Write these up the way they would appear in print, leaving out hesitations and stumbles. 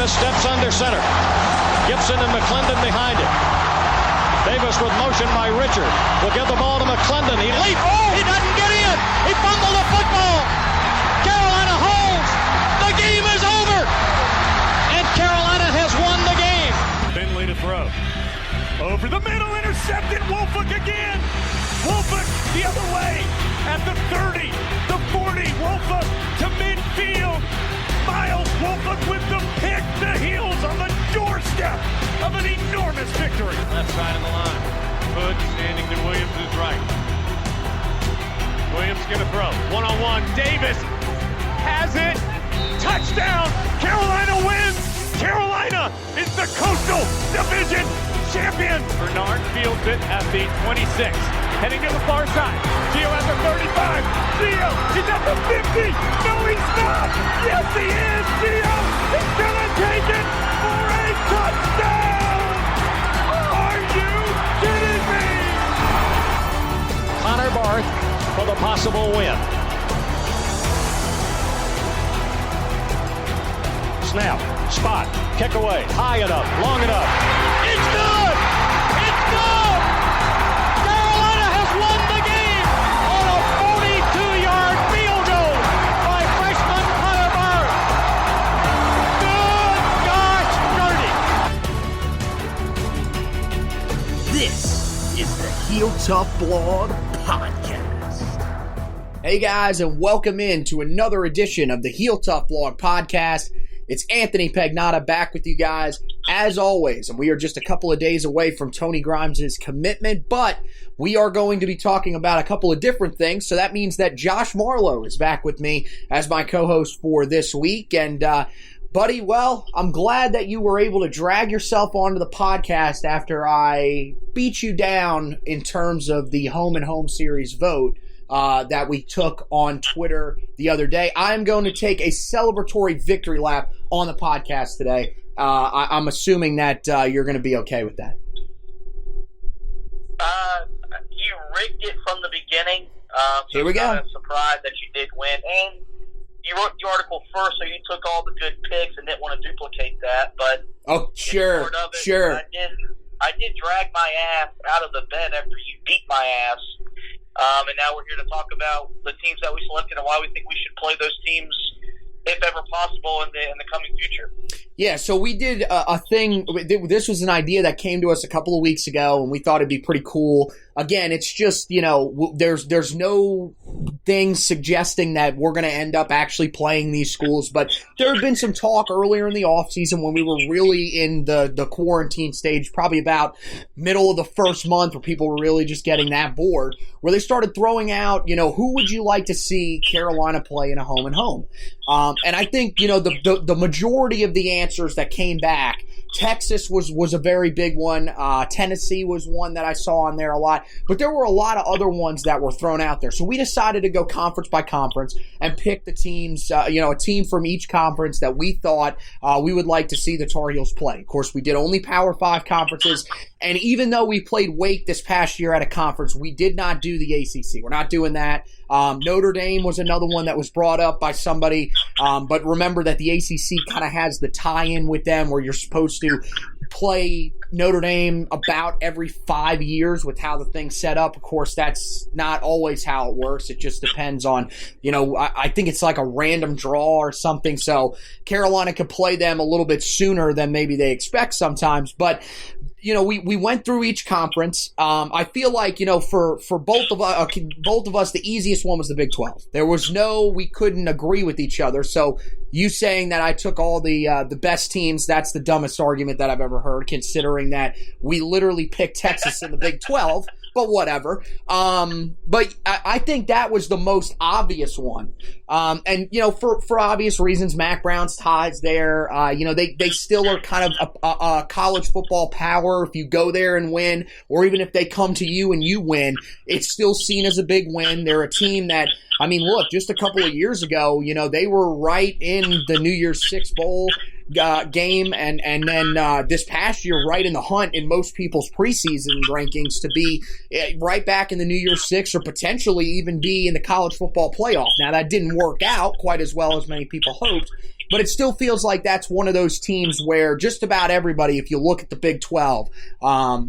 Davis steps under center. Gibson and McClendon behind him. Davis with motion by Richard. Will give the ball to McClendon. He leaps. Oh, he doesn't get in. He fumbled the football. Carolina holds. The game is over. And Carolina has won the game. Finley to throw. Over the middle, intercepted. Wolford again. Wolford the other way at the 30, the 40. Wolford to midfield. Miles Wolford with the pick. The Heels on the doorstep of an enormous victory. Left side of the line. Hood standing to Williams' right. Williams going to throw. One-on-one. Davis has it. Touchdown. Carolina wins. Carolina is the Coastal Division champion. Bernard fields it at the 26. Heading to the far side. Gio at the 35. Gio is at the 50. No, he's not. Yes, he is. Gio is going to take it for a touchdown. Are you kidding me? Connor Barth for the possible win. Snap, spot, kick away, high enough, long enough. It's good! It's good! Carolina has won the game on a 42-yard field goal by freshman Connor Barth. Good gosh, dirty. This is the Heel Tough Blog Podcast. Hey guys, and welcome in to another edition of the Heel Tough Blog Podcast. It's Anthony Pagnotta back with you guys, as always, and we are just a couple of days away from Tony Grimes' commitment, but we are going to be talking about a couple of different things, so that means that Josh Marlowe is back with me as my co-host for this week, and buddy, well, I'm glad that you were able to drag yourself onto the podcast after I beat you down in terms of the home and home series vote that we took on Twitter the other day. I'm going to take a celebratory victory lap on the podcast today. I'm assuming that you're going to be okay with that. You rigged it from the beginning. Here we go. I'm surprised that you did win. And you wrote the article first, so you took all the good picks and didn't want to duplicate that. But sure. I did drag my ass out of the bed after you beat my ass. And now we're here to talk about the teams that we selected and why we think we should play those teams, if ever possible, in the coming future. Yeah, so we did a thing. This was an idea that came to us a couple of weeks ago, and we thought it'd be pretty cool. Again, it's just, there's no thing suggesting that we're going to end up actually playing these schools, but there had been some talk earlier in the offseason when we were really in the quarantine stage, probably about middle of the first month where people were really just getting that bored, where they started throwing out, who would you like to see Carolina play in a home and home? And I think, the majority of the answers that came back, Texas was a very big one. Tennessee was one that I saw on there a lot. But there were a lot of other ones that were thrown out there. So we decided to go conference by conference and pick the teams, a team from each conference that we thought we would like to see the Tar Heels play. Of course, we did only Power 5 conferences. And even though we played Wake this past year at a conference, we did not do the ACC. We're not doing that. Notre Dame was another one that was brought up by somebody. But remember that the ACC kind of has the tie-in with them where you're supposed to play Notre Dame about every 5 years with how the thing's set up. Of course, that's not always how it works. It just depends on, I think it's like a random draw or something. So Carolina could play them a little bit sooner than maybe they expect sometimes. But we went through each conference. I feel like, for both of us, the easiest one was the Big 12. There was we couldn't agree with each other. So you saying that I took all the best teams, that's the dumbest argument that I've ever heard, considering that we literally picked Texas in the Big 12. But whatever. But I think that was the most obvious one. And, for obvious reasons, Mac Brown's ties there. They still are kind of a college football power. If you go there and win, or even if they come to you and you win, it's still seen as a big win. They're a team that, look, just a couple of years ago, they were right in the New Year's Six Bowl game, and then this past year right in the hunt in most people's preseason rankings to be right back in the New Year's Six, or potentially even be in the college football playoff. Now, that didn't work out quite as well as many people hoped, but it still feels like that's one of those teams where just about everybody, if you look at the Big 12,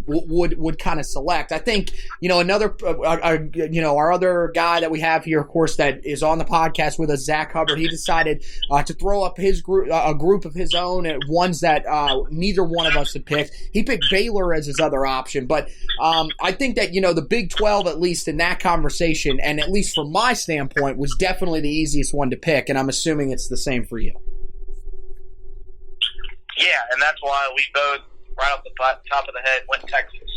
would kind of select. I think, another, our other guy that we have here, of course, that is on the podcast with us, Zach Hubbard, he decided to throw up his group, a group of his own, ones that neither one of us had picked. He picked Baylor as his other option, but I think that, the Big 12, at least in that conversation, and at least from my standpoint, was definitely the easiest one to pick, and I'm assuming it's the same for you. Yeah, and that's why we both, right off the top of the head, went Texas.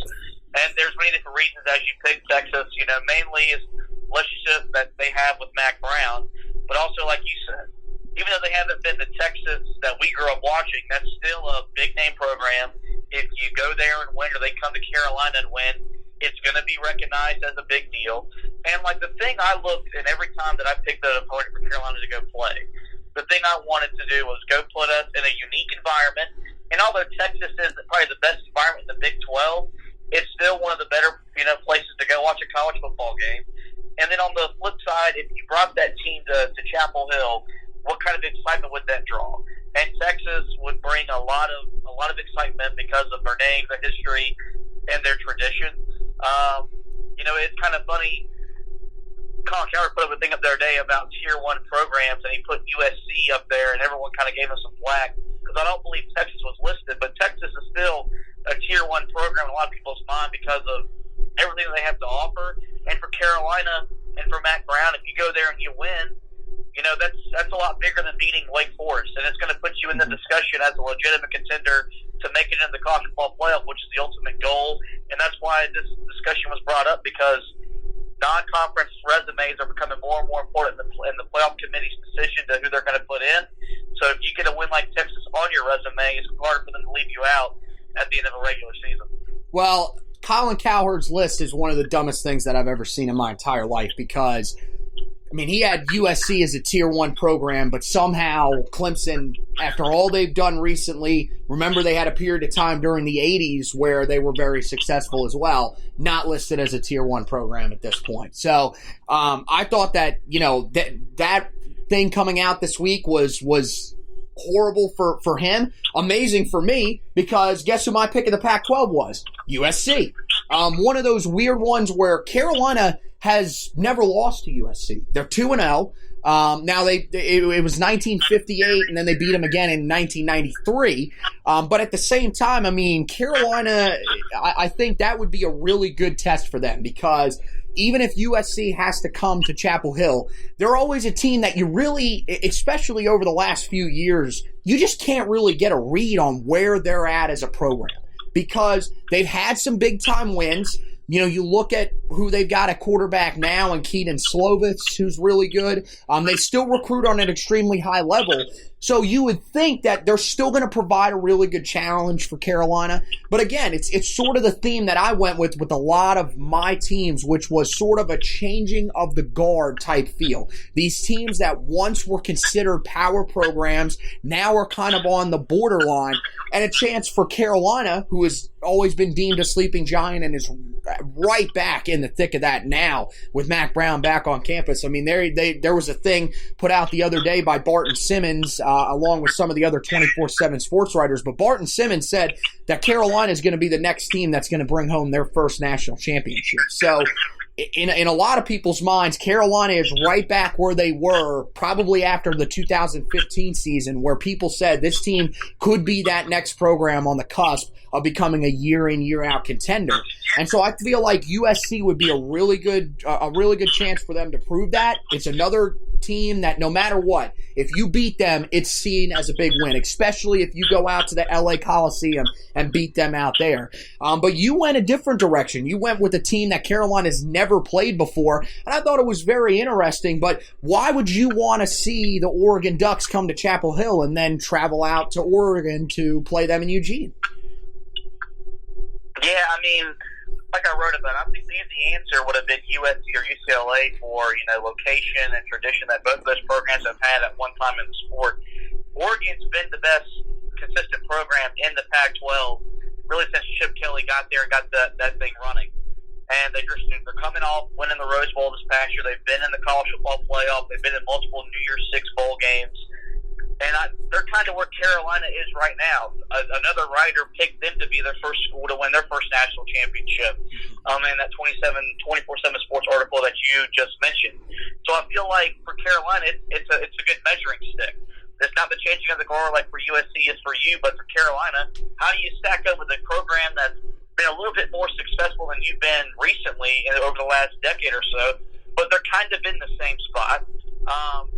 And there's many different reasons as you pick Texas, mainly is relationship that they have with Mack Brown, but also, like you said, even though they haven't been the Texas that we grew up watching, that's still a big-name program. If you go there and win, or they come to Carolina and win, it's going to be recognized as a big deal. And, the thing I looked at every time that I picked an opponent for Carolina to go play, the thing I wanted to do was go put us in a unique environment. And although Texas is probably the best environment in the Big 12, it's still one of the better, places to go watch a college football game. And then on the flip side, if you brought that team to Chapel Hill, what kind of excitement would that draw? And Texas would bring a lot of excitement because of their name, their history, and their tradition. It's kind of funny. Colin Cowherd put up a thing up the other day about Tier 1 programs, and he put USC up there, and everyone kind of gave him some flack because I don't believe Texas was listed, but Texas is still a Tier 1 program in a lot of people's mind because of everything they have to offer. And for Carolina and for Mack Brown, if you go there and you win, that's a lot bigger than beating Wake Forest, and it's going to put you in the discussion as a legitimate contender to make it into the college football playoff, which is the ultimate goal. And that's why this discussion was brought up, because non-conference resumes are becoming more and more important in the playoff committee's decision to who they're going to put in. So if you get a win like Texas on your resume, it's hard for them to leave you out at the end of a regular season. Well, Colin Cowherd's list is one of the dumbest things that I've ever seen in my entire life, because he had USC as a Tier 1 program, but somehow Clemson, after all they've done recently, remember they had a period of time during the 80s where they were very successful as well, not listed as a Tier 1 program at this point. So I thought that, that thing coming out this week was horrible for him, amazing for me, because guess who my pick of the Pac-12 was? USC. One of those weird ones where Carolina has never lost to USC. They're 2-0. Now it was 1958, and then they beat them again in 1993. But at the same time, Carolina, I think that would be a really good test for them, because even if USC has to come to Chapel Hill, they're always a team that you really, especially over the last few years, you just can't really get a read on where they're at as a program, because they've had some big-time wins. You look at who they've got at quarterback now, and Keaton Slovis, who's really good. They still recruit on an extremely high level. So you would think that they're still going to provide a really good challenge for Carolina. But again, it's sort of the theme that I went with a lot of my teams, which was sort of a changing of the guard type feel. These teams that once were considered power programs now are kind of on the borderline, and a chance for Carolina, who has always been deemed a sleeping giant and is right back in the thick of that now with Mack Brown back on campus. There was a thing put out the other day by Barton Simmons, along with some of the other 24/7 sports writers, but Barton Simmons said that Carolina is going to be the next team that's going to bring home their first national championship. So in a lot of people's minds, Carolina is right back where they were probably after the 2015 season, where people said this team could be that next program on the cusp of becoming a year-in, year-out contender. And so I feel like USC would be a really good chance for them to prove that. It's another team that no matter what, if you beat them, it's seen as a big win, especially if you go out to the LA Coliseum and beat them out there. But you went a different direction. You went with a team that Carolina's never played before, and I thought it was very interesting. But why would you want to see the Oregon Ducks come to Chapel Hill and then travel out to Oregon to play them in Eugene? Yeah, like I wrote about, I think the easy answer would have been USC or UCLA for, location and tradition that both of those programs have had at one time in the sport. Oregon's been the best consistent program in the Pac-12 really since Chip Kelly got there and got that thing running. And they're coming off winning the Rose Bowl this past year. They've been in the college football playoff. They've been in multiple New Year's Six bowl games. And kind of where Carolina is right now. Another writer picked them to be their first school to win their first national championship in that 24/7 Sports article that you just mentioned. So I feel like for Carolina, it's a good measuring stick. It's not the changing of the guard like for USC is for you, but for Carolina, how do you stack up with a program that's been a little bit more successful than you've been recently over the last decade or so, but they're kind of in the same spot.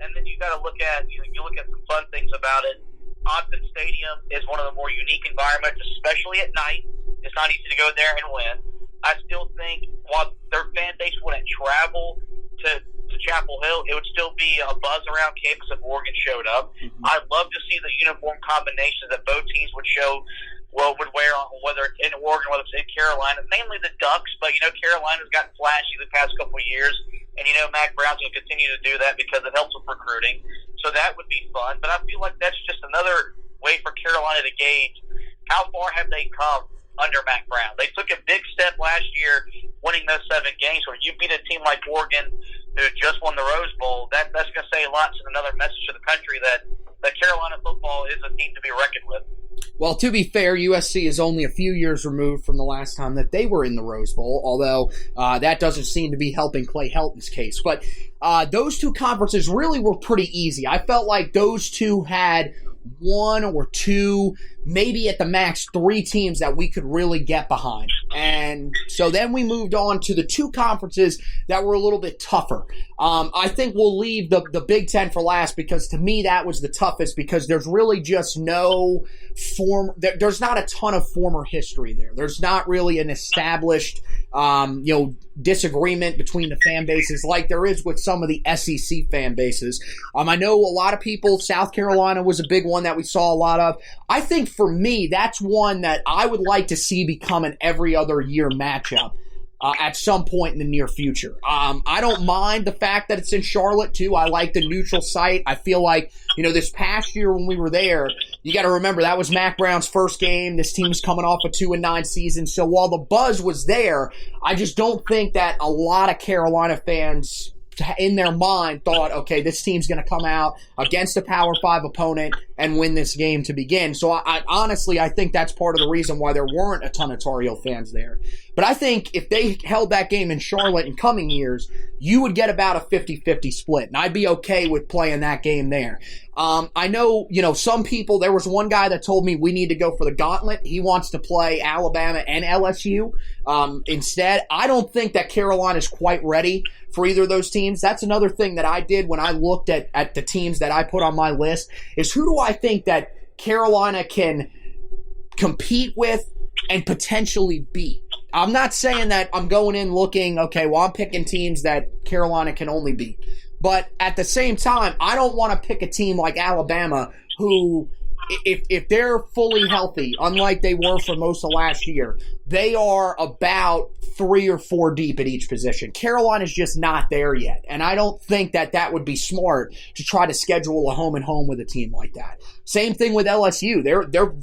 And then you got to look at you look at some fun things about it. Autzen Stadium is one of the more unique environments, especially at night. It's not easy to go there and win. I still think while their fan base wouldn't travel to Chapel Hill, it would still be a buzz around campus if Oregon showed up. I'd love to see the uniform combinations that both teams would would wear, whether it's in Oregon, whether it's in Carolina, mainly the Ducks, but Carolina's gotten flashy the past couple of years, and Mack Brown's going to continue to do that because it helps with recruiting. So that would be fun, but I feel like that's just another way for Carolina to gauge how far have they come under Mack Brown. They took a big step last year winning those 7 games. When you beat a team like Oregon who just won the Rose Bowl, that's going to say a lot to another message to the country that Carolina football is a team to be reckoned with. Well, to be fair, USC is only a few years removed from the last time that they were in the Rose Bowl, although that doesn't seem to be helping Clay Helton's case. But those two conferences really were pretty easy. I felt like those two had 1 or 2, maybe at the max 3 teams that we could really get behind. And so then we moved on to the 2 conferences that were a little bit tougher. I think we'll leave the Big Ten for last because to me that was the toughest because there's really just no there's not a ton of former history there. There's not really an established disagreement between the fan bases like there is with some of the SEC fan bases. I know a lot of people, South Carolina was a big one that we saw a lot of. I think for me, that's one that I would like to see become an every other year matchup at some point in the near future. I don't mind the fact that it's in Charlotte, too. I like the neutral site. I feel like, this past year when we were there, you got to remember that was Mack Brown's first game. This team's coming off a 2-9 season. So while the buzz was there, I just don't think that a lot of Carolina fans in their mind thought, okay, this team's going to come out against a Power 5 opponent and win this game to begin. So I honestly think that's part of the reason why there weren't a ton of Tar Heel fans there. But I think if they held that game in Charlotte in coming years, you would get about a 50-50 split, and I'd be okay with playing that game there. I know, some people, there was one guy that told me we need to go for the gauntlet. He wants to play Alabama and LSU instead. I don't think that Carolina's quite ready for either of those teams. That's another thing that I did when I looked at the teams that I put on my list is who do I think that Carolina can compete with and potentially beat. I'm not saying that I'm going in looking, okay, well, I'm picking teams that Carolina can only beat. But at the same time, I don't want to pick a team like Alabama who, if they're fully healthy, unlike they were for most of last year, they are about 3 or 4 deep at each position. Carolina's just not there yet. And I don't think that would be smart to try to schedule a home-and-home with a team like that. Same thing with LSU.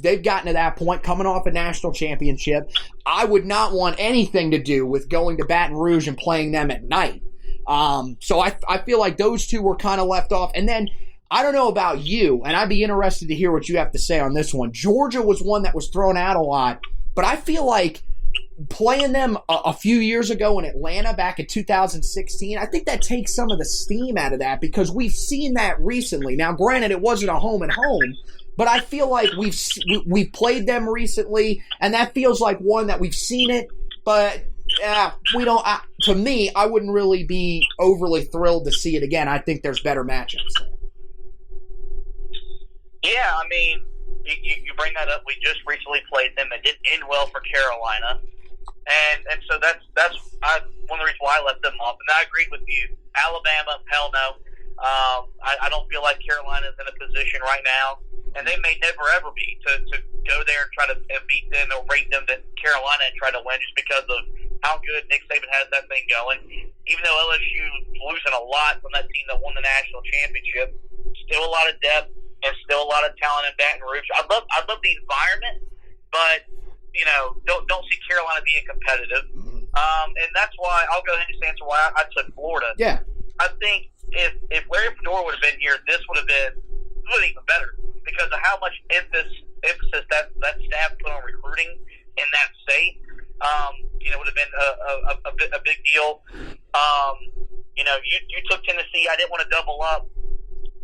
They've gotten to that point, coming off a national championship. I would not want anything to do with going to Baton Rouge and playing them at night. So I feel like those two were kind of left off. And then I don't know about you, and I'd be interested to hear what you have to say on this one. Georgia was one that was thrown out a lot, but I feel like playing them a few years ago in Atlanta back in 2016, I think that takes some of the steam out of that because we've seen that recently. Now, granted, it wasn't a home-and-home, but I feel like we've played them recently, and that feels like one that we've seen it, but we don't. To me, I wouldn't really be overly thrilled to see it again. I think there's better matchups there. Yeah, I mean, you bring that up. We just recently played them. It didn't end well for Carolina, and so that's one of the reasons why I left them off. And I agreed with you. Alabama, hell no. I don't feel like Carolina's in a position right now, and they may never ever be to go there and try to beat them or rate them to Carolina and try to win just because of how good Nick Saban has that thing going. Even though LSU is losing a lot from that team that won the national championship, still a lot of depth. And still a lot of talent in Baton Rouge. I love the environment, but don't see Carolina being competitive. And that's why I'll go ahead and just answer why I took Florida. Yeah, I think if Larry Fedora would have been here, this would have been even better because of how much emphasis that staff put on recruiting in that state. Would have been a big deal. You took Tennessee. I didn't want to double up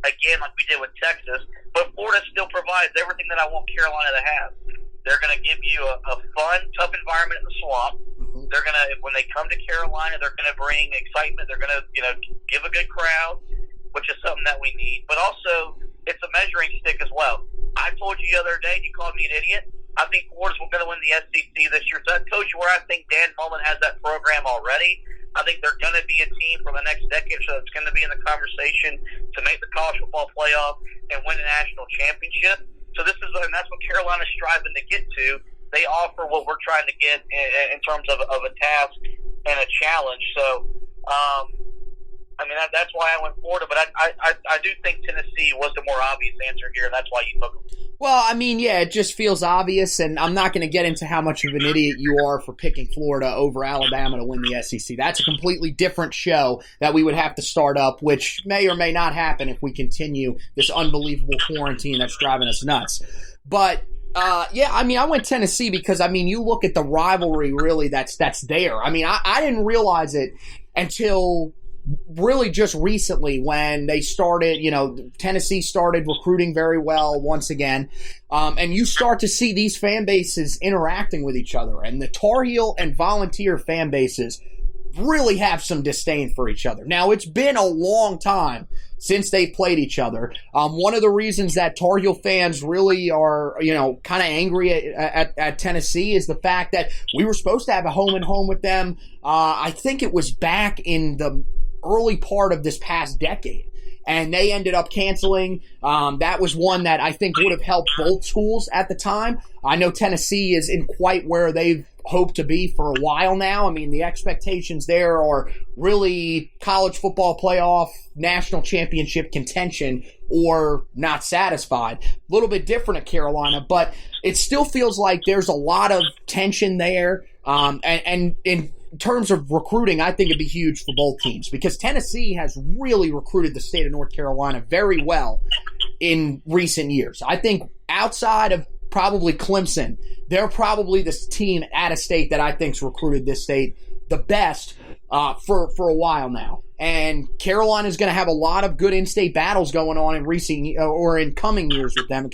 again like we did with Texas, but Florida still provides everything that I want Carolina to have. They're going to give you a fun, tough environment in the swamp. Mm-hmm. They're going to, when they come to Carolina, they're going to bring excitement. They're going to, give a good crowd, which is something that we need. But also, it's a measuring stick as well. I told you the other day, you called me an idiot. I think Florida's going to win the SEC this year. So that tells you where I think Dan Mullen has that program already. I think they're going to be a team for the next decade, so it's going to be in the conversation to make the college football playoff and win a national championship. So and that's what Carolina's striving to get to. They offer what we're trying to get in terms of a task and a challenge. So, that's why I went Florida. But I do think Tennessee was the more obvious answer here, and that's why you took them. Well, it just feels obvious, and I'm not going to get into how much of an idiot you are for picking Florida over Alabama to win the SEC. That's a completely different show that we would have to start up, which may or may not happen if we continue this unbelievable quarantine that's driving us nuts. But I went Tennessee because, you look at the rivalry really that's there. I didn't realize it until really just recently when they started, Tennessee started recruiting very well once again. And you start to see these fan bases interacting with each other. And the Tar Heel and Volunteer fan bases really have some disdain for each other. Now, it's been a long time since they've played each other. One of the reasons that Tar Heel fans really are, kind of angry at Tennessee is the fact that we were supposed to have a home-and-home with them. I think it was back in the early part of this past decade, and they ended up canceling. That was one that I think would have helped both schools at the time. I know Tennessee isn't quite where they've hoped to be for a while now. The expectations there are really college football playoff, national championship contention, or not satisfied. A little bit different at Carolina, but it still feels like there's a lot of tension there. And in terms of recruiting, I think it'd be huge for both teams because Tennessee has really recruited the state of North Carolina very well in recent years. I think outside of probably Clemson, they're probably this team out of state that I think's recruited this state the best for a while now. And Carolina is going to have a lot of good in-state battles going on in coming years with them,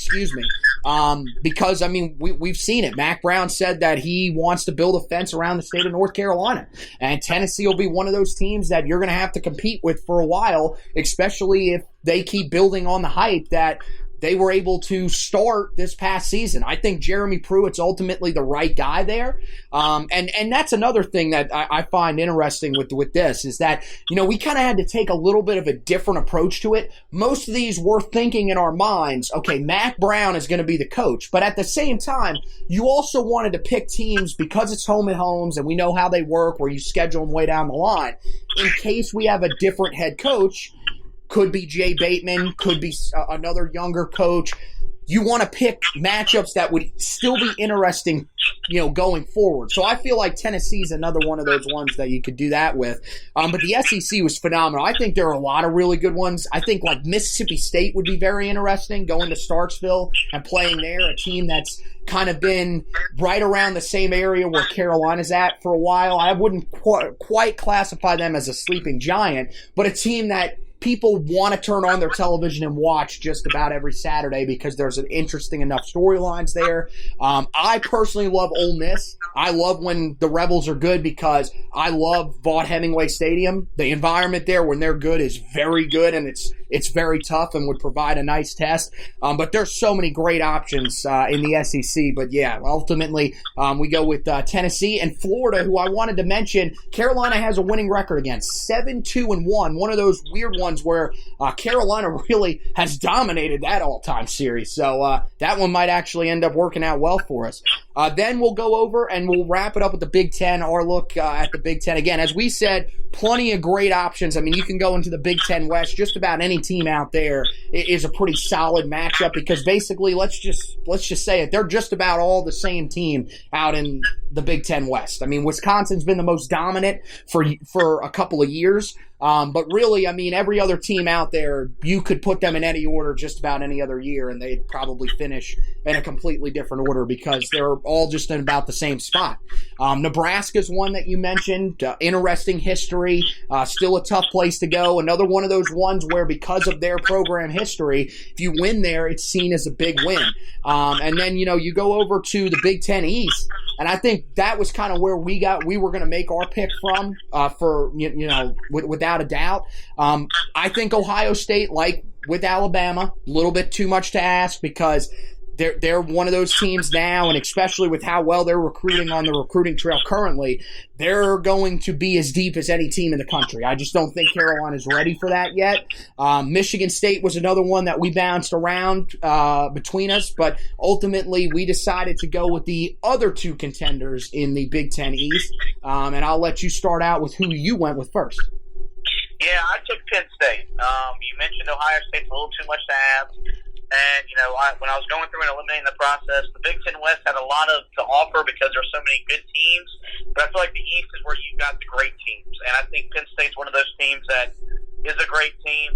because, we've seen it. Mack Brown said that he wants to build a fence around the state of North Carolina. And Tennessee will be one of those teams that you're going to have to compete with for a while, especially if they keep building on the hype that they were able to start this past season. I think Jeremy Pruitt's ultimately the right guy there. And that's another thing that I find interesting with this is that, we kind of had to take a little bit of a different approach to it. Most of these were thinking in our minds, okay, Mack Brown is going to be the coach. But at the same time, you also wanted to pick teams because it's home and homes and we know how they work where you schedule them way down the line. In case we have a different head coach, could be Jay Bateman, could be another younger coach. You want to pick matchups that would still be interesting, going forward. So I feel like Tennessee's another one of those ones that you could do that with. But the SEC was phenomenal. I think there are a lot of really good ones. I think like Mississippi State would be very interesting, going to Starksville and playing there, a team that's kind of been right around the same area where Carolina's at for a while. I wouldn't quite classify them as a sleeping giant, but a team that people want to turn on their television and watch just about every Saturday because there's an interesting enough storylines there. I personally love Ole Miss. I love when the Rebels are good because I love Vaught Hemingway Stadium. The environment there when they're good is very good, and it's very tough and would provide a nice test. But there's so many great options in the SEC. But yeah, ultimately we go with Tennessee and Florida, who I wanted to mention. Carolina has a winning record against 7-2-1. One of those weird ones where Carolina really has dominated that all-time series. So that one might actually end up working out well for us. Then we'll go over and we'll wrap it up with the Big Ten, our look at the Big Ten. Again, as we said, plenty of great options. I mean, you can go into the Big Ten West. Just about any team out there is a pretty solid matchup because basically, let's just say it, they're just about all the same team out in the Big Ten West. I mean, Wisconsin's been the most dominant for a couple of years. But really, I mean, every other team out there, you could put them in any order just about any other year, and they'd probably finish in a completely different order because they're all just in about the same spot. Nebraska's one that you mentioned. Interesting history. Still a tough place to go. Another one of those ones where because of their program history, if you win there, it's seen as a big win. And then, you go over to the Big Ten East, and I think that was kind of where we were going to make our pick from without a doubt. I think Ohio State, like with Alabama, a little bit too much to ask because they're one of those teams now, and especially with how well they're recruiting on the recruiting trail currently, they're going to be as deep as any team in the country. I just don't think Carolina's ready for that yet. Michigan State was another one that we bounced around between us, but ultimately we decided to go with the other two contenders in the Big Ten East, and I'll let you start out with who you went with first. Yeah, I took Penn State. You mentioned Ohio State's a little too much to ask. And, when I was going through and eliminating the process, the Big Ten West had a lot to offer because there's so many good teams. But I feel like the East is where you've got the great teams. And I think Penn State's one of those teams that is a great team.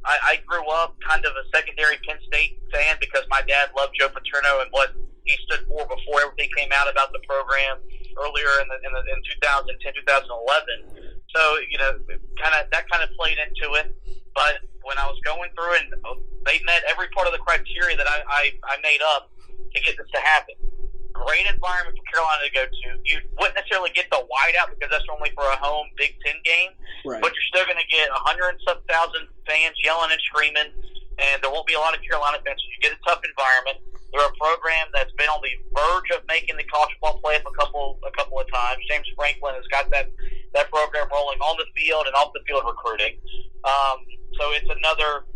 I grew up kind of a secondary Penn State fan because my dad loved Joe Paterno and what he stood for before everything came out about the program earlier in 2010, 2011. So, that kind of played into it. But when I was going through and they met every part of the criteria that I made up to get this to happen. Great environment for Carolina to go to. You wouldn't necessarily get the whiteout because that's only for a home Big Ten game. Right. But you're still going to get 100,000 fans yelling and screaming, and there won't be a lot of Carolina fans. So you get a tough environment. They're a program that's been on the verge of making the college football playoff a couple of times. James Franklin has got that program rolling on the field and off the field recruiting. So it's another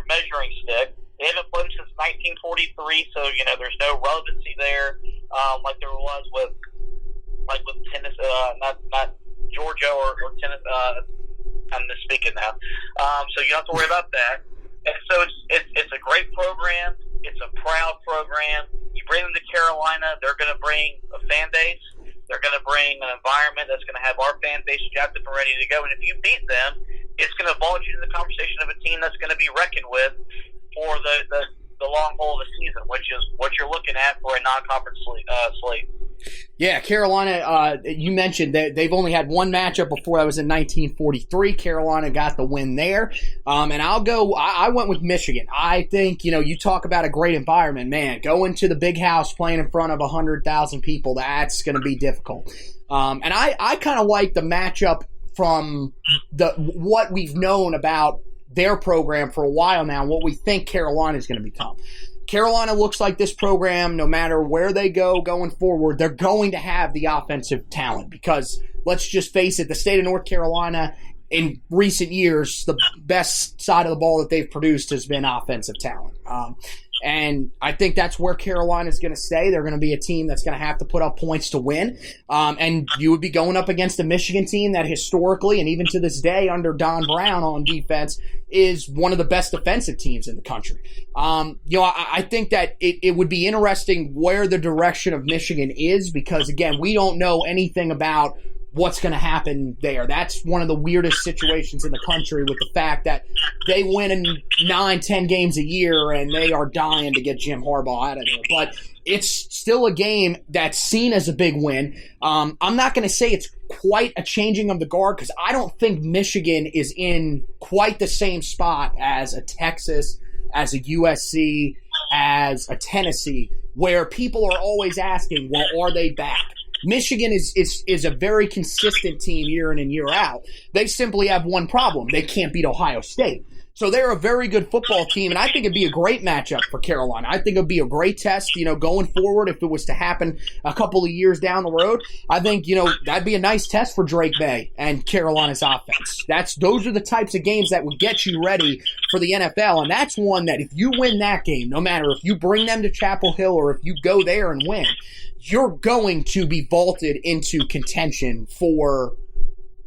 measuring stick. They haven't played since 1943, so there's no relevancy there, like there was with Tennessee, not Georgia or Tennessee. I'm misspeaking now. So you don't have to worry about that. And so it's a great program. It's a proud program. You bring them to Carolina, they're going to bring a fan base. They're going to bring an environment that's going to have our fan base jacked up and ready to go. And if you beat them, it's going to vault you into the conversation of a team that's going to be reckoned with for the long haul of the season, which is what you're looking at for a non-conference slate. Yeah, Carolina, you mentioned that they've only had one matchup before. That was in 1943. Carolina got the win there. And I went with Michigan. I think, you talk about a great environment. Man, going to the big house playing in front of 100,000 people, that's going to be difficult. And I kind of like the matchup from what we've known about their program for a while now, and what we think Carolina is going to become. Carolina looks like this program, no matter where they go going forward, they're going to have the offensive talent because, let's just face it, the state of North Carolina in recent years, the best side of the ball that they've produced has been offensive talent. And I think that's where Carolina is going to stay. They're going to be a team that's going to have to put up points to win. And you would be going up against a Michigan team that historically, and even to this day under Don Brown on defense, is one of the best defensive teams in the country. I think that it would be interesting where the direction of Michigan is because, again, we don't know anything about what's going to happen there. That's one of the weirdest situations in the country with the fact that they win in 9-10 games a year and they are dying to get Jim Harbaugh out of there. But it's still a game that's seen as a big win. I'm not going to say it's quite a changing of the guard because I don't think Michigan is in quite the same spot as a Texas, as a USC, as a Tennessee, where people are always asking, well, are they back? Michigan is a very consistent team year in and year out. They simply have one problem. They can't beat Ohio State. So they're a very good football team, and I think it'd be a great matchup for Carolina. I think it'd be a great test, going forward if it was to happen a couple of years down the road. I think, that'd be a nice test for Drake May and Carolina's offense. Those are the types of games that would get you ready for the NFL, and that's one that if you win that game, no matter if you bring them to Chapel Hill or if you go there and win, you're going to be vaulted into contention for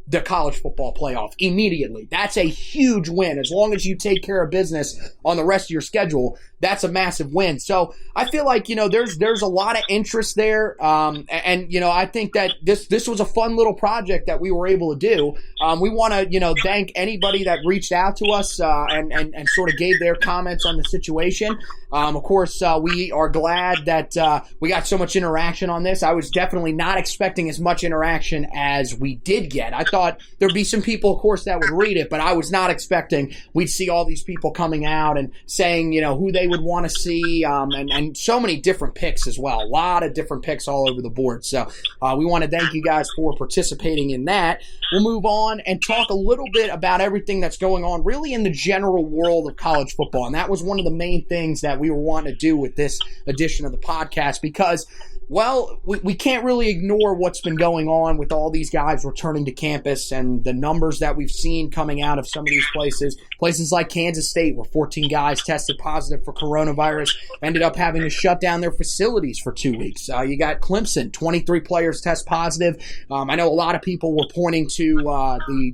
the college football playoff immediately. That's a huge win. As long as you take care of business on the rest of your schedule, that's a massive win. So I feel like, there's a lot of interest there. And I think that this was a fun little project that we were able to do. We want to, thank anybody that reached out to us and sort of gave their comments on the situation. Of course, we are glad that we got so much interaction on this. I was definitely not expecting as much interaction as we did get. I thought there'd be some people, of course, that would read it, but I was not expecting we'd see all these people coming out and saying, who they would want to see, and so many different picks as well. A lot of different picks all over the board. So we want to thank you guys for participating in that. We'll move on and talk a little bit about everything that's going on really in the general world of college football. And that was one of the main things that we were wanting to do with this edition of the podcast because, well, we can't really ignore what's been going on with all these guys returning to campus and the numbers that we've seen coming out of some of these places. Places like Kansas State, where 14 guys tested positive for coronavirus, ended up having to shut down their facilities for 2 weeks. You got Clemson, 23 players test positive. I know a lot of people were pointing to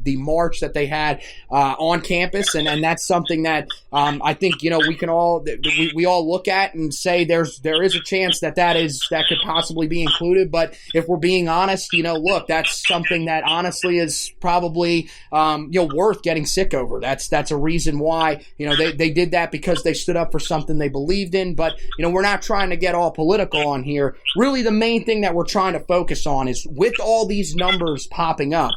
the march that they had on campus, and that's something that I think we can all we all look at and say there is a chance that could possibly be included. But if we're being honest, look, that's something that honestly is probably worth getting sick over. That's a reason why they did that, because they stood up for something they believed in. But we're not trying to get all political on here. Really, the main thing that we're trying to focus on is, with all these numbers popping up,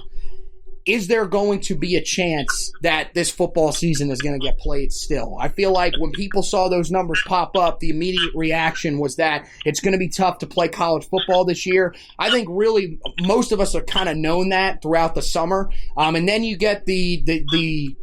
is there going to be a chance that this football season is going to get played still? I feel like when people saw those numbers pop up, the immediate reaction was that it's going to be tough to play college football this year. I think really most of us have kind of known that throughout the summer. And then you get the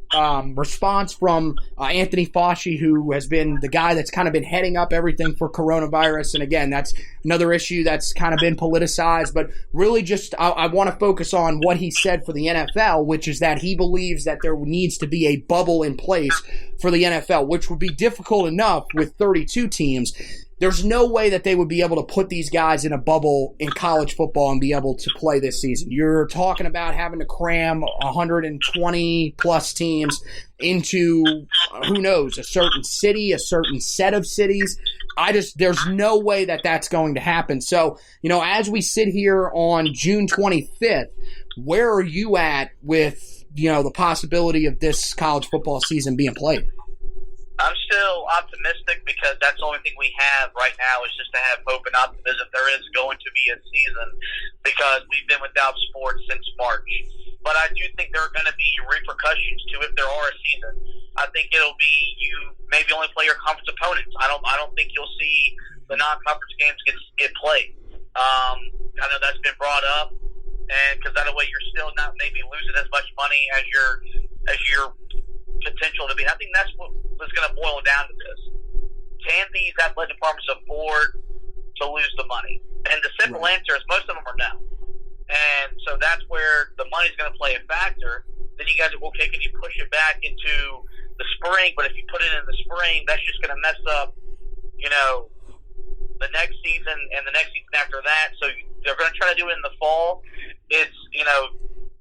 response from Anthony Fauci, who has been the guy that's kind of been heading up everything for coronavirus. And again, that's another issue that's kind of been politicized. But really just I want to focus on what he said for the NFL, which is that he believes that there needs to be a bubble in place for the NFL, which would be difficult enough with 32 teams. There's no way that they would be able to put these guys in a bubble in college football and be able to play this season. You're talking about having to cram 120 plus teams into, who knows, a certain city, a certain set of cities. There's no way that that's going to happen. So, as we sit here on June 25th, where are you at with, the possibility of this college football season being played? I'm still optimistic, because that's the only thing we have right now is just to have hope and optimism. There is going to be a season, because we've been without sports since March. But I do think there are going to be repercussions to if there are a season. I think it'll be you maybe only play your conference opponents. I don't think you'll see the non-conference games get played. I know that's been brought up, and because that way you're still not maybe losing as much money as your potential to be. I think that's what's going to boil down to this. Can these athletic departments afford to lose the money? And the simple answer is most of them are no. And so that's where the money's going to play a factor. Then you guys are, okay, can you push it back into the spring? But if you put it in the spring, that's just going to mess up, the next season and the next season after that. So they're going to try to do it in the fall. It's,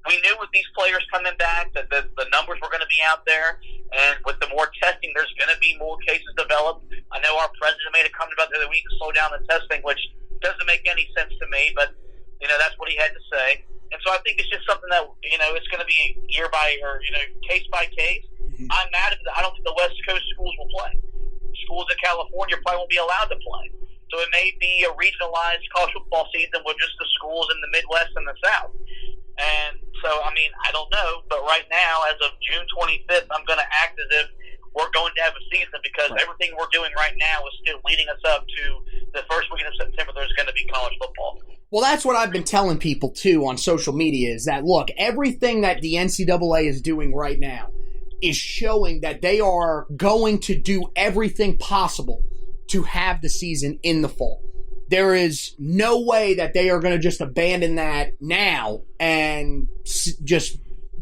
we knew with these players coming back that the numbers were going to be out there, and with the more testing, there's going to be more cases developed. I know our president made a comment about the other week to slow down the testing, which doesn't make any sense to me, but, that's what he had to say. And so I think it's just something that, it's going to be year by, or, case by case. Mm-hmm. I'm mad at I don't think the West Coast schools will play. Schools in California probably won't be allowed to play. So it may be a regionalized college football season with just the schools in the Midwest and the South. And so, I don't know, but right now, as of June 25th, I'm going to act as if we're going to have a season, because everything we're doing right now is still leading us up to the first weekend of September. There's going to be college football. Well, that's what I've been telling people, too, on social media, is that, look, everything that the NCAA is doing right now is showing that they are going to do everything possible to have the season in the fall. There is no way that they are going to just abandon that now and just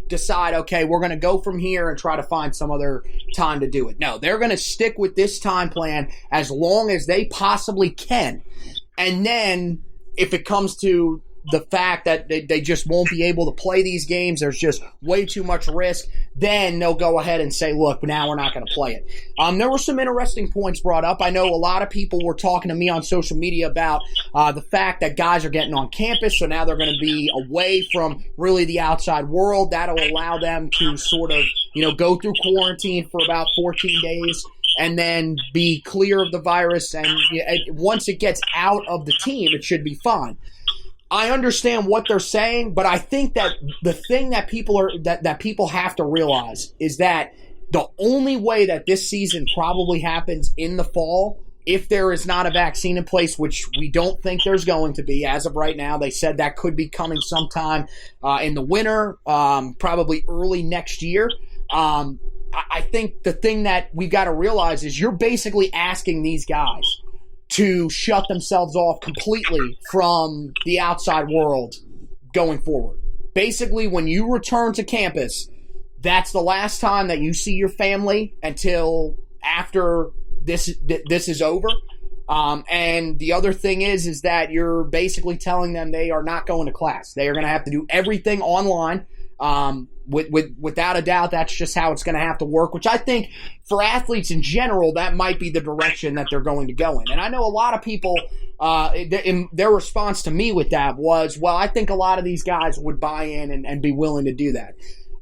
decide, okay, we're going to go from here and try to find some other time to do it. No, they're going to stick with this time plan as long as they possibly can. And then if it comes to the fact that they just won't be able to play these games, there's just way too much risk, then they'll go ahead and say, look, now we're not going to play it. There were some interesting points brought up. I know a lot of people were talking to me on social media about the fact that guys are getting on campus, so now they're going to be away from really the outside world. That'll allow them to sort of, go through quarantine for about 14 days. And then be clear of the virus, and once it gets out of the team, it should be fine. I understand what they're saying, but I think that the thing that people have to realize is that the only way that this season probably happens in the fall, if there is not a vaccine in place, which we don't think there's going to be as of right now. They said that could be coming sometime in the winter, probably early next year. I think the thing that we've got to realize is you're basically asking these guys to shut themselves off completely from the outside world going forward. Basically, when you return to campus, that's the last time that you see your family until after this is over. And the other thing is that you're basically telling them they are not going to class. They are going to have to do everything online. Without a doubt, that's just how it's going to have to work, which I think for athletes in general, that might be the direction that they're going to go in. And I know a lot of people, their response to me with that was, well, I think a lot of these guys would buy in and be willing to do that.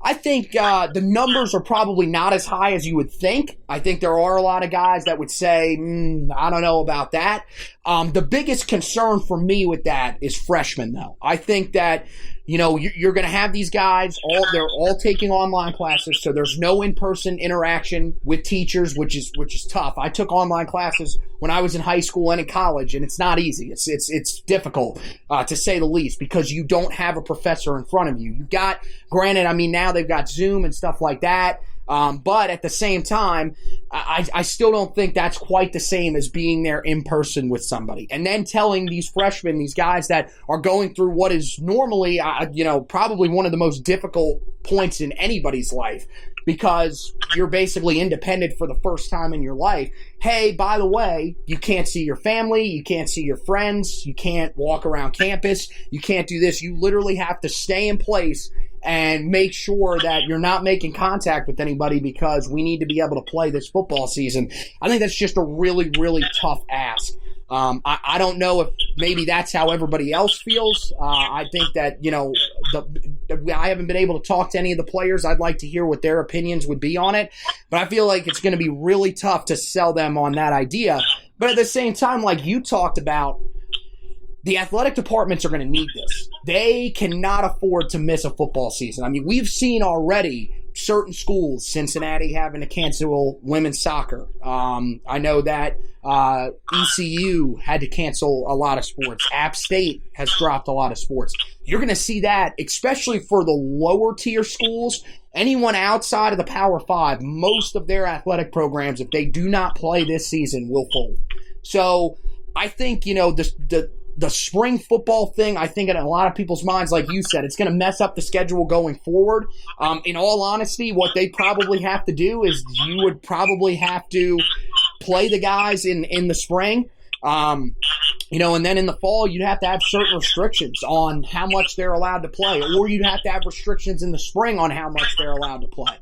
I think the numbers are probably not as high as you would think. I think there are a lot of guys that would say, I don't know about that. The biggest concern for me with that is freshmen, though. I think that, you're going to have these guys, they're all taking online classes, so there's no in-person interaction with teachers, which is tough. I took online classes when I was in high school and in college, and it's not easy. It's difficult, to say the least, because you don't have a professor in front of you. You got, granted, now they've got Zoom and stuff like that. But at the same time, I still don't think that's quite the same as being there in person with somebody. And then telling these freshmen, these guys that are going through what is normally, probably one of the most difficult points in anybody's life, because you're basically independent for the first time in your life. Hey, by the way, you can't see your family, you can't see your friends, you can't walk around campus, you can't do this. You literally have to stay in place and make sure that you're not making contact with anybody because we need to be able to play this football season. I think that's just a really, really tough ask. I don't know if maybe that's how everybody else feels. I think that, I haven't been able to talk to any of the players. I'd like to hear what their opinions would be on it. But I feel like it's going to be really tough to sell them on that idea. But at the same time, like you talked about, the athletic departments are going to need this. They cannot afford to miss a football season. We've seen already certain schools, Cincinnati having to cancel women's soccer. I know that ECU had to cancel a lot of sports. App State has dropped a lot of sports. You're going to see that, especially for the lower tier schools. Anyone outside of the Power 5, most of their athletic programs, if they do not play this season, will fold. So I think, the spring football thing, I think in a lot of people's minds, like you said, it's going to mess up the schedule going forward. In all honesty, what they probably have to do is you would probably have to play the guys in the spring. And then in the fall, you'd have to have certain restrictions on how much they're allowed to play, or you'd have to have restrictions in the spring on how much they're allowed to play.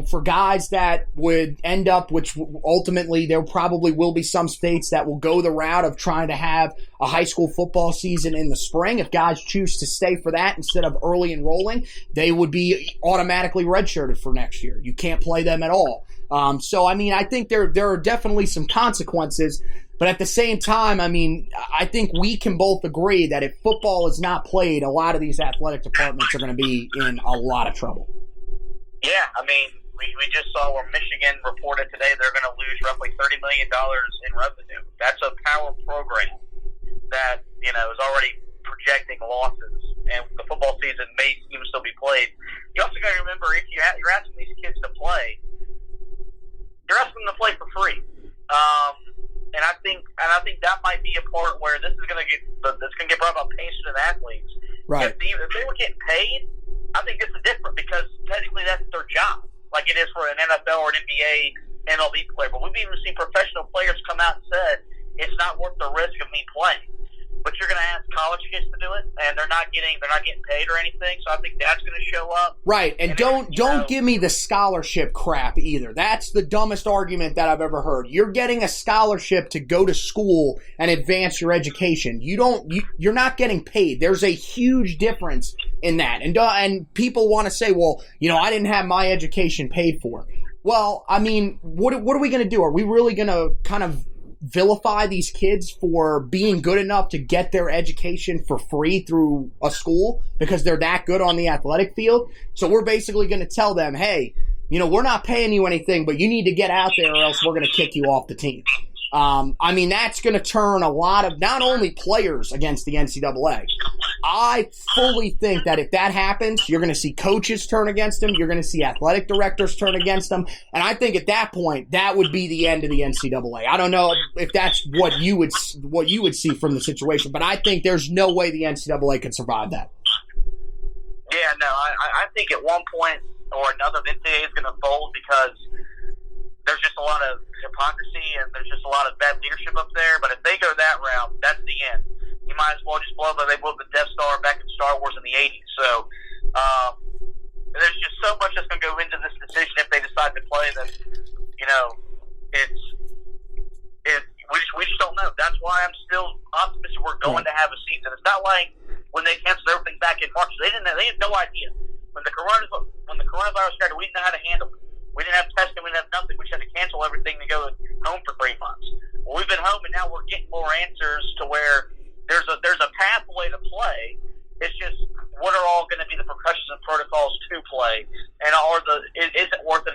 For guys that would end up, which ultimately there probably will be some states that will go the route of trying to have a high school football season in the spring. If guys choose to stay for that instead of early enrolling, they would be automatically redshirted for next year. You can't play them at all. I think there are definitely some consequences. But at the same time, I think we can both agree that if football is not played, a lot of these athletic departments are going to be in a lot of trouble. Yeah, we just saw where Michigan reported today they're going to lose roughly $30 million in revenue. That's a power program that, is already projecting losses. and the football season may even still be played. You also got to remember, if you're asking these kids to play, you're asking them to play for free. And I think that might be a part where this is going to get brought about patients and athletes. Right. If they were getting paid, I think it's different because technically that's their job, like it is for an NFL or an NBA, MLB player. But we've even seen professional players come out and said it's not worth the risk of me playing. But you're going to ask college kids to do it, and they're not getting paid or anything. So I think that's going to show up. Right, and don't give me the scholarship crap either. That's the dumbest argument that I've ever heard. You're getting a scholarship to go to school and advance your education. You're not getting paid. There's a huge difference in that. And people want to say, well, I didn't have my education paid for. Well, I mean, what are we going to do? Are we really going to kind of vilify these kids for being good enough to get their education for free through a school because they're that good on the athletic field? So we're basically going to tell them, hey, we're not paying you anything, but you need to get out there or else we're going to kick you off the team. I mean, that's going to turn a lot of not only players against the NCAA. I fully think that if that happens, you're going to see coaches turn against them. You're going to see athletic directors turn against them. And I think at that point, that would be the end of the NCAA. I don't know if that's what you would see from the situation, but I think there's no way the NCAA could survive that. Yeah, no, I think at one point or another, the NCAA is going to fold because there's just a lot of hypocrisy and there's just a lot of bad leadership up there. But if they go that route, that's the end. You might as well just blow up like they blew up the Death Star back in Star Wars in the 80s. So there's just so much that's going to go into this decision if they decide to play that, we just don't know. That's why I'm still optimistic we're going to have a season. It's not like when they canceled everything back in March. They had no idea. When the coronavirus started, we didn't know how to handle it. We didn't have testing. We didn't have nothing. We just had to cancel everything to go home for 3 months. Well, we've been home, and now we're getting more answers to where there's a pathway to play. It's just what are all going to be the precautions and protocols to play, and is it worth it?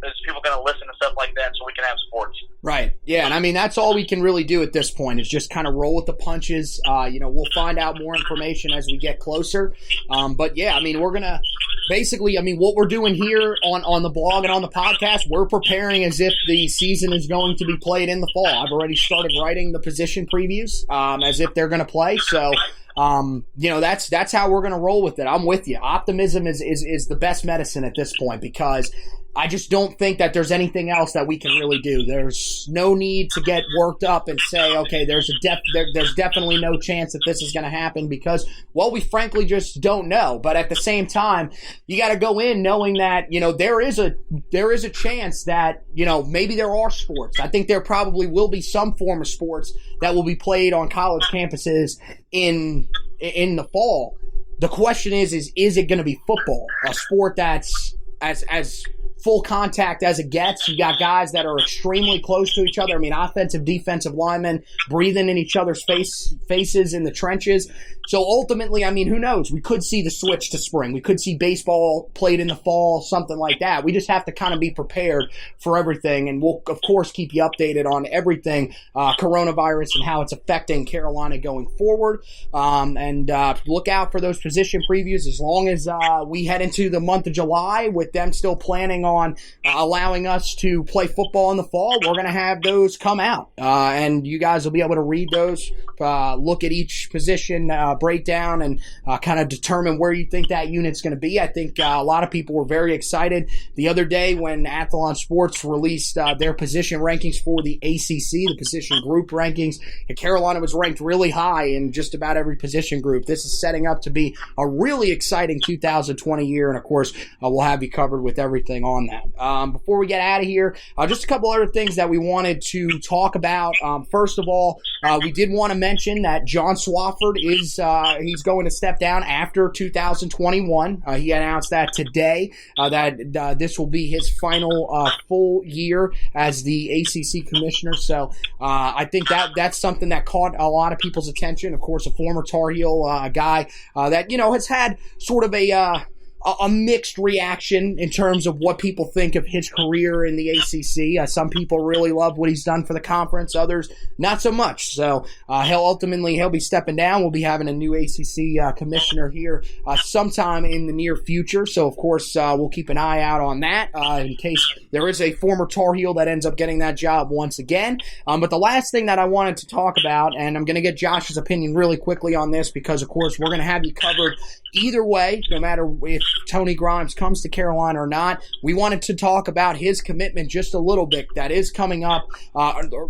Is people going to listen to stuff like that so we can have sports? Right. Yeah, and I mean that's all we can really do at this point is just kind of roll with the punches. We'll find out more information as we get closer. But yeah, I mean we're gonna basically, what we're doing here on the blog and on the podcast, we're preparing as if the season is going to be played in the fall. I've already started writing the position previews as if they're going to play. So. That's how we're going to roll with it. I'm with you. Optimism is the best medicine at this point because I just don't think that there's anything else that we can really do. There's no need to get worked up and say, okay, there's definitely no chance that this is going to happen because, well, we frankly just don't know. But at the same time, you got to go in knowing that, there is a chance that, maybe there are sports. I think there probably will be some form of sports that will be played on college campuses in the fall. The question is it going to be football, a sport that's as full contact as it gets? You got guys that are extremely close to each other. I mean, offensive, defensive linemen breathing in each other's faces in the trenches. So ultimately, who knows? We could see the switch to spring. We could see baseball played in the fall, something like that. We just have to kind of be prepared for everything. And we'll, of course, keep you updated on everything coronavirus and how it's affecting Carolina going forward. And look out for those position previews as long as we head into the month of July with them still planning on allowing us to play football in the fall. We're going to have those come out. And you guys will be able to read those, look at each position breakdown and kind of determine where you think that unit's going to be. I think a lot of people were very excited the other day when Athlon Sports released their position rankings for the ACC, the position group rankings. And Carolina was ranked really high in just about every position group. This is setting up to be a really exciting 2020 year, and of course, we'll have you covered with everything on that. Before we get out of here, just a couple other things that we wanted to talk about. First of all, we did want to mention that John Swofford is he's going to step down after 2021. He announced that today, that this will be his final full year as the ACC commissioner. So I think that's something that caught a lot of people's attention. Of course, a former Tar Heel guy that has had sort of a a mixed reaction in terms of what people think of his career in the ACC. Some people really love what he's done for the conference, others not so much. So he'll be stepping down. We'll be having a new ACC commissioner here sometime in the near future. So, of course, we'll keep an eye out on that in case there is a former Tar Heel that ends up getting that job once again. But the last thing that I wanted to talk about, and I'm going to get Josh's opinion really quickly on this because, of course, we're going to have you covered either way, no matter if Tony Grimes comes to Carolina or not. We wanted to talk about his commitment just a little bit. That is coming up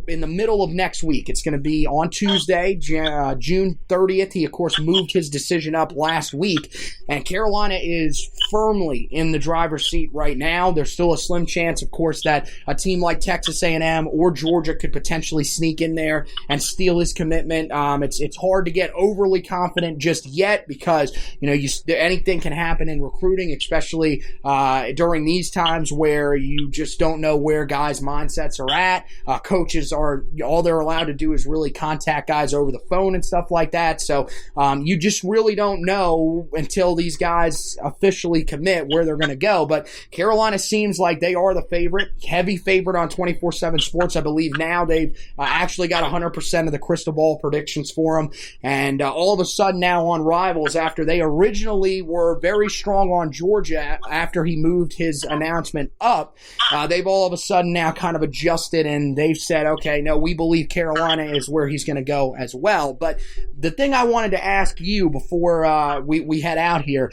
in the middle of next week. It's going to be on Tuesday, June 30th. He, of course, moved his decision up last week, and Carolina is firmly in the driver's seat right now. There's still a slim chance, of course, that a team like Texas A&M or Georgia could potentially sneak in there and steal his commitment. It's hard to get overly confident just yet because, anything can happen in recruiting, especially during these times where you just don't know where guys' mindsets are at. Coaches all they're allowed to do is really contact guys over the phone and stuff like that. So you just really don't know until these guys officially commit where they're going to go. But Carolina seems like they are the favorite, heavy favorite on 24/7 Sports. I believe now they've actually got 100% of the crystal ball predictions for them. And all of a sudden now on Rivals, after they originally were very strong on Georgia after he moved his announcement up, they've all of a sudden now kind of adjusted and they've said, okay, no, we believe Carolina is where he's going to go as well. But the thing I wanted to ask you before we head out here,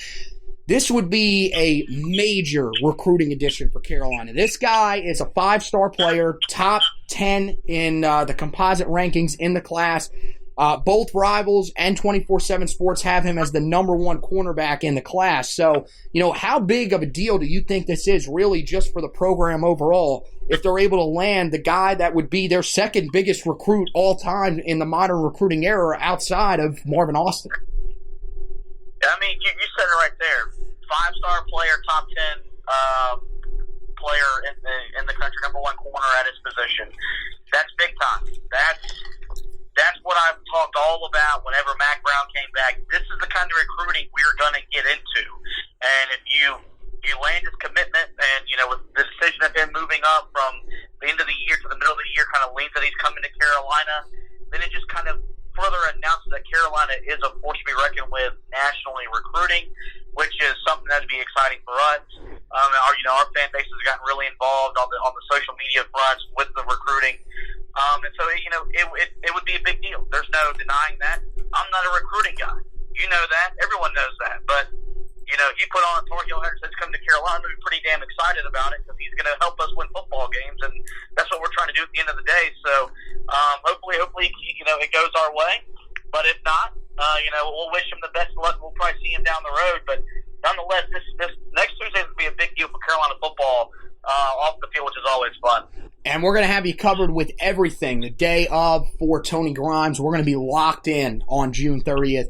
this would be a major recruiting addition for Carolina. This guy is a 5-star player, top 10 in the composite rankings in the class. Both Rivals and 24/7 Sports have him as the number 1 cornerback in the class. So, how big of a deal do you think this is really just for the program overall if they're able to land the guy that would be their second biggest recruit all time in the modern recruiting era outside of Marvin Austin? I mean, you said it right there. 5-star player, top 10 player in the country, number 1 corner at his position. That's big time. That's what I've talked all about whenever Mack Brown came back. This is the kind of recruiting we're going to get into. And if you land his commitment and, with the decision of him moving up from the end of the year to the middle of the year kind of leans that he's coming to Carolina, then it just kind of further announces that Carolina is a force to be reckoned with nationally recruiting, which is something that would be exciting for us. Our fan base has gotten really involved on the social media fronts with the recruiting. And so, it would be a big deal. There's no denying that. I'm not a recruiting guy. You know that. Everyone knows that. But, he put on a Tar Heel hat and says come to Carolina. We're pretty damn excited about it because he's going to help us win football games, and that's what we're trying to do at the end of the day. So, hopefully, it goes our way. But if not, we'll wish him the best of luck. We'll probably see him down the road. But nonetheless, this next Tuesday is going to be a big deal for Carolina football off the field, which is always fun. And we're going to have you covered with everything the day of for Tony Grimes. We're going to be locked in on June 30th.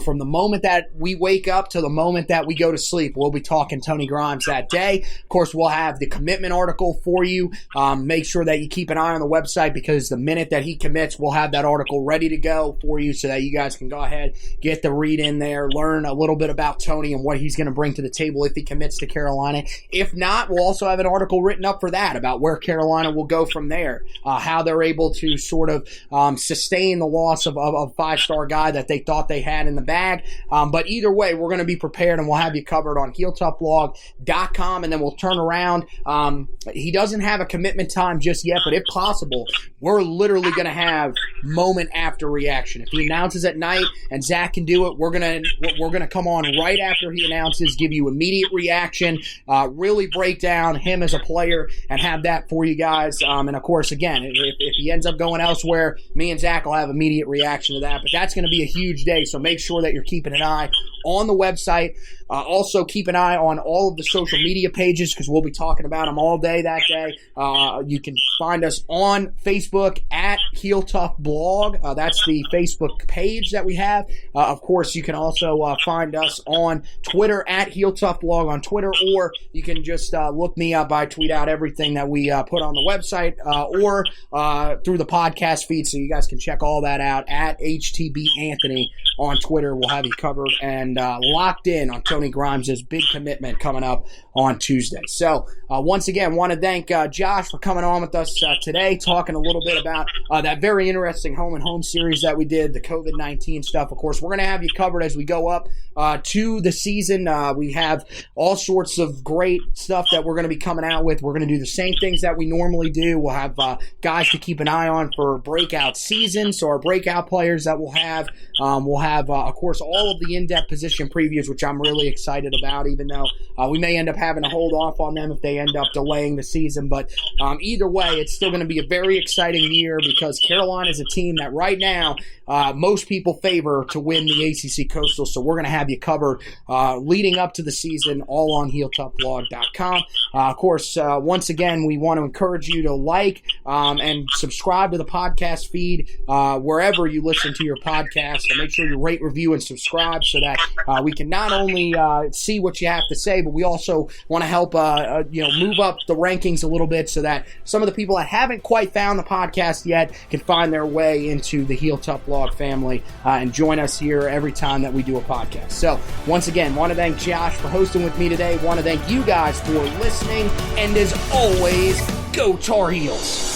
From the moment that we wake up to the moment that we go to sleep, we'll be talking Tony Grimes that day. Of course, we'll have the commitment article for you. Make sure that you keep an eye on the website because the minute that he commits, we'll have that article ready to go for you so that you guys can go ahead, get the read in there, learn a little bit about Tony and what he's going to bring to the table if he commits to Carolina. If not, we'll also have an article written up for that about where Carolina will go from there, how they're able to sort of sustain the loss of a 5-star guy that they thought they had in the bag. But either way, we're going to be prepared, and we'll have you covered on HeelToughBlog.com, and then we'll turn around. He doesn't have a commitment time just yet, but if possible, we're literally going to have moment after reaction. If he announces at night and Zach can do it, we're gonna come on right after he announces, give you immediate reaction, really break down him as a player, and have that for you guys. And of course, again, if he ends up going elsewhere, me and Zach will have immediate reaction to that. But that's going to be a huge day, so make sure that you're keeping an eye on the website. Also, keep an eye on all of the social media pages because we'll be talking about them all day that day. You can find us on Facebook at Heel Tough Blog. That's the Facebook page that we have. Of course, you can also find us on Twitter at Heel Tough Blog on Twitter, or you can just look me up. I tweet out everything that we put on the website or through the podcast feed, so you guys can check all that out at HTB Anthony on Twitter. We'll have you covered and locked in on Tony Grimes' big commitment coming up on Tuesday. So once again, want to thank Josh for coming on with us today, talking a little bit about that very interesting home and home series that we did, the COVID-19 stuff. Of course, we're going to have you covered as we go up to the season. We have all sorts of great stuff that we're going to be coming out with. We're going to do the same things that we normally do. We'll have guys to keep an eye on for breakout seasons, so our breakout players that we'll have. We'll have, of course, all of the in-depth position previews, which I'm really excited about, even though we may end up having to hold off on them if they end up delaying the season. But either way, it's still going to be a very exciting year because Carolina is a team that right now most people favor to win the ACC Coastal. So we're going to have you covered leading up to the season, all on HeelToughBlog.com. Of course, once again, we want to encourage you to like and subscribe to the podcast feed wherever you listen to your podcast. So make sure you rate, review, and subscribe so that we can not only see what you have to say, but we also want to help move up the rankings a little bit so that some of the people that haven't quite found the podcast yet can find their way into the Heel Tough Blog family and join us here every time that we do a podcast. So once again, want to thank Josh for hosting with me today. Want to thank you guys for listening, and as always, go Tar Heels.